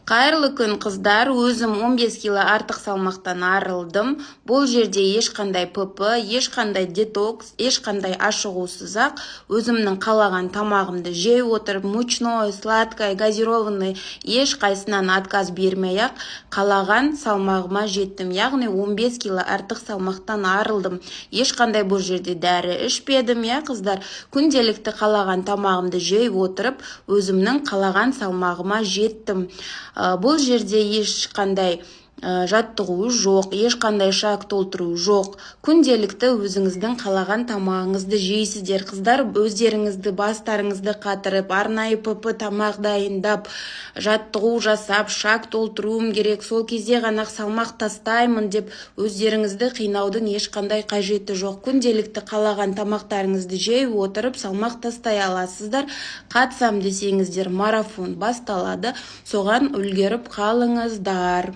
Қайырлы күн қыздар, өзім 15 кило артық салмақтан арылдым. Бұл жерде ешқандай ПП, ешқандай детокс, ешқандай ашығусыз-ақ өзімнің қалаған тамағымды жей отырып, мучной, сладкай, газированный ешқайсынан отказ бермей-ақ қалаған салмағыма жеттім. Яғни 15 кило артық салмақтан арылдым. Ешқандай бұл жерде дәрі ішпедім, қыздар. Күнделікті қалаған тамағымды жей отырып, өзімнің қалаған салмағыма жеттім. Бұл жерде ешқандай жаттығу жоқ, ешқандай шаг толтыру жоқ. Күнделікті өзіңіздің қалаған тамағыңызды жейсіздер. Қыздар, өздеріңізді бастарыңызды қатырып, арнайы ПП тамақ дайындап, жаттығу жасап, шаг толтыруым керек, сол кезде ғана салмақ тастаймын деп өздеріңізді қинаудың ешқандай қажеті жоқ. Күнделікті қалаған тамақтарыңызды жей отырып, салмақ тастай аласыздар. Қатысам десеңіздер, марафон басталады. Соған үлгеріп қалыңыздар.